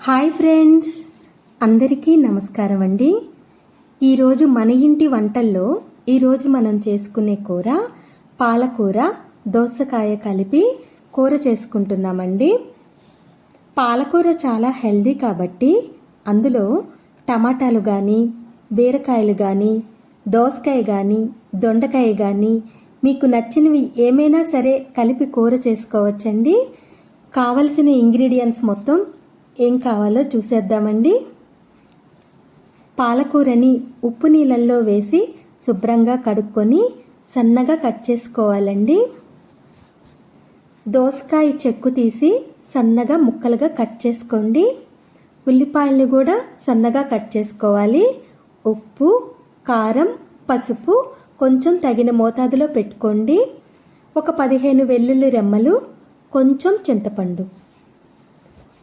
Hi friends, అందరికీ నమస్కారం అండి. ఈరోజు మన ఇంటి వంటల్లో ఈరోజు మనం చేసుకునే కూర పాలకూర దోసకాయ కలిపి కూర చేసుకుంటున్నామండి. పాలకూర చాలా హెల్దీ కాబట్టి అందులో టమాటాలు కానీ బీరకాయలు కానీ దోసకాయ కానీ దొండకాయ కానీ మీకు నచ్చినవి ఏమైనా సరే కలిపి కూర చేసుకోవచ్చండి. కావలసిన ఇంగ్రీడియంట్స్ మొత్తం ఏం కావాలో చూసేద్దామండి. పాలకూరని ఉప్పు నీళ్ళల్లో వేసి శుభ్రంగా కడుక్కొని సన్నగా కట్ చేసుకోవాలండి. దోసకాయ చెక్కు తీసి సన్నగా ముక్కలుగా కట్ చేసుకోండి. ఉల్లిపాయలను కూడా సన్నగా కట్ చేసుకోవాలి. ఉప్పు, కారం, పసుపు కొంచెం తగిన మోతాదులో పెట్టుకోండి. ఒక 15 వెల్లుల్లి రెమ్మలు, కొంచెం చింతపండు.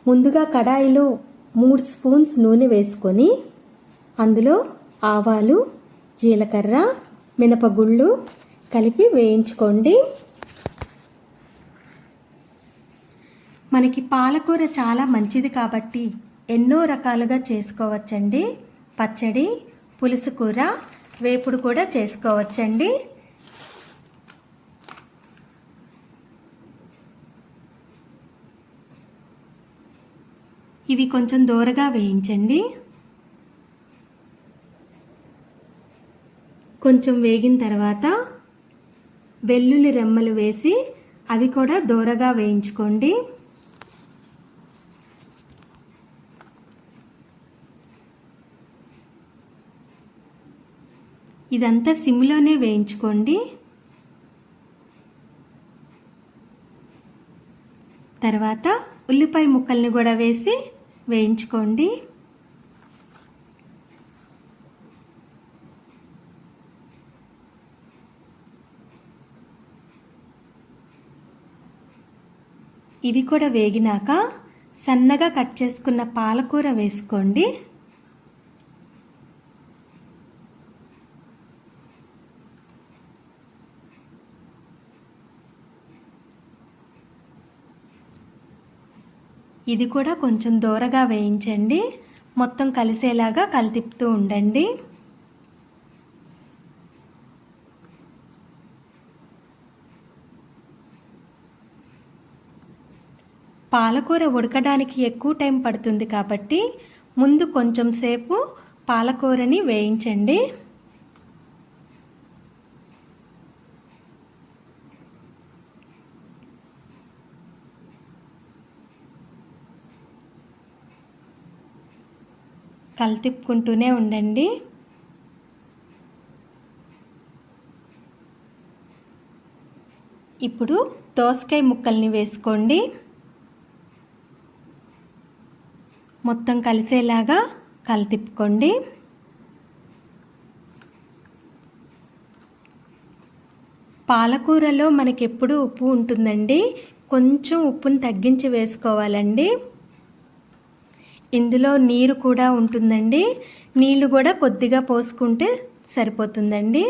ముందుగా కడాయిలో 3 స్పూన్స్ నూనె వేసుకొని అందులో ఆవాలు, జీలకర్ర, మినపగుళ్ళు కలిపి వేయించుకోండి. మనకి పాలకూర చాలా మంచిది కాబట్టి ఎన్నో రకాలుగా చేసుకోవచ్చండి. పచ్చడి, పులుసు కూర, వేపుడు కూడా చేసుకోవచ్చండి. ఇవి కొంచెం దూరగా వేయించండి. కొంచెం వేగిన తర్వాత వెల్లుల్లి రెమ్మలు వేసి అవి కూడా దూరగా వేయించుకోండి. ఇదంతా సిమ్లోనే వేయించుకోండి. తర్వాత ఉల్లిపాయ ముక్కల్ని కూడా వేసి వేయించుకోండి. ఇవి కూడా వేగినాక సన్నగా కట్ చేసుకున్న పాలకూర వేసుకోండి. ఇది కూడా కొంచెం దూరగా వేయించండి. మొత్తం కలిసేలాగా కలితిప్పుతూ ఉండండి. పాలకూర ఉడకడానికి ఎక్కువ టైం పడుతుంది కాబట్టి ముందు కొంచెం సేపు పాలకూరని వేయించండి. కలితిప్పుకుంటూనే ఉండండి. ఇప్పుడు దోసకాయ ముక్కల్ని వేసుకోండి. మొత్తం కలిసేలాగా కలితిప్పుకోండి. పాలకూరలో మనకి ఎప్పుడూ ఉప్పు ఉంటుందండి. కొంచెం ఉప్పుని తగ్గించి వేసుకోవాలండి. ఇందులో నీరు కూడా ఉంటుందండి. నీళ్లు కూడా కొద్దిగా పోసుకుంటే సరిపోతుందండి.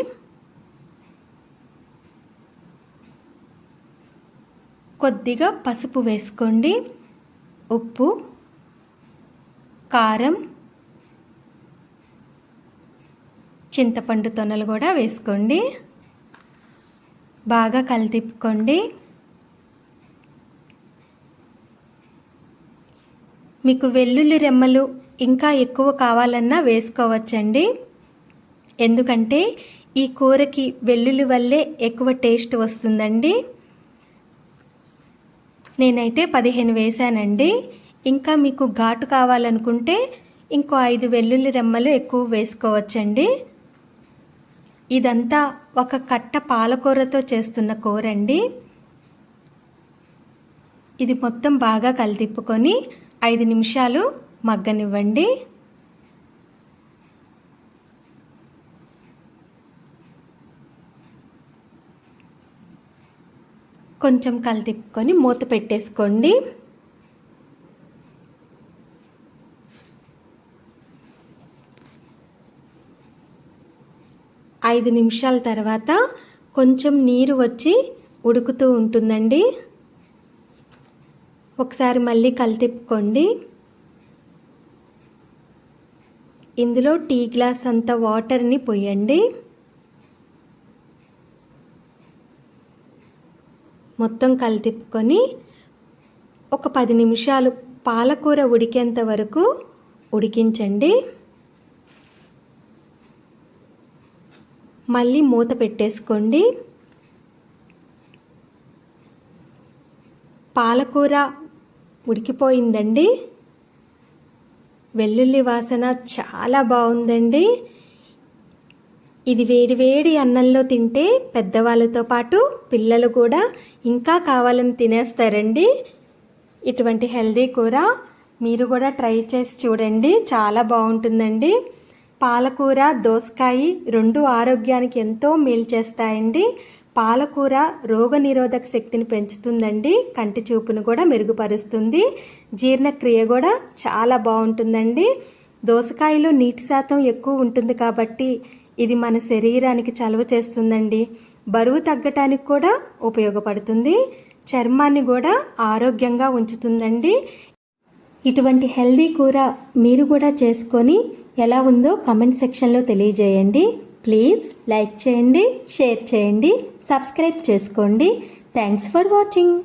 కొద్దిగా పసుపు వేసుకోండి. ఉప్పు, కారం, చింతపండు తొనలు కూడా వేసుకోండి. బాగా కలితిప్పుకోండి. మీకు వెల్లుల్లి రెమ్మలు ఇంకా ఎక్కువ కావాలన్నా వేసుకోవచ్చండి. ఎందుకంటే ఈ కూరకి వెల్లుల్లి వల్లే ఎక్కువ టేస్ట్ వస్తుందండి. నేనైతే 15 వేసానండి. ఇంకా మీకు ఘాటు కావాలనుకుంటే ఇంకో 5 వెల్లుల్లి రెమ్మలు ఎక్కువ వేసుకోవచ్చండి. ఇదంతా ఒక కట్ట పాలకూరతో చేస్తున్న కూర అండి. ఇది మొత్తం బాగా కలితిప్పుకొని 5 నిమిషాలు మగ్గనివ్వండి. కొంచెం కలితిప్పుకొని మూత పెట్టేసుకోండి. ఐదు నిమిషాల తర్వాత కొంచెం నీరు వచ్చి ఉడుకుతూ ఉంటుందండి. ఒకసారి మళ్ళీ కలితిప్పుకోండి. ఇందులో టీ గ్లాస్ అంత వాటర్ని పోయండి. మొత్తం కలితిప్పుకొని ఒక 10 నిమిషాలు పాలకూర ఉడికేంత వరకు ఉడికించండి. మళ్ళీ మూత పెట్టేసుకోండి. పాలకూర ఉడికిపోయిందండి. వెల్లుల్లి వాసన చాలా బాగుందండి. ఇది వేడి అన్నంలో తింటే పెద్దవాళ్ళతో పాటు పిల్లలు కూడా ఇంకా కావాలని తినేస్తారండి. ఇటువంటి హెల్దీ కూర మీరు కూడా ట్రై చేసి చూడండి, చాలా బాగుంటుందండి. పాలకూర, దోసకాయ రెండు ఆరోగ్యానికి ఎంతో మేలు చేస్తాయండి. పాలకూర రోగనిరోధక శక్తిని పెంచుతుందండి, కంటి చూపును కూడా మెరుగుపరుస్తుంది, జీర్ణక్రియ కూడా చాలా బాగుంటుందండి. దోసకాయలో నీటి శాతం ఎక్కువ ఉంటుంది కాబట్టి ఇది మన శరీరానికి చలువ చేస్తుందండి. బరువు తగ్గటానికి కూడా ఉపయోగపడుతుంది, చర్మాన్ని కూడా ఆరోగ్యంగా ఉంచుతుందండి. ఇటువంటి హెల్దీ కూర మీరు కూడా చేసుకొని ఎలా ఉందో కామెంట్ సెక్షన్లో తెలియజేయండి. ప్లీజ్ లైక్ చేయండి, షేర్ చేయండి, సబ్స్క్రైబ్ చేసుకోండి. Thanks for watching.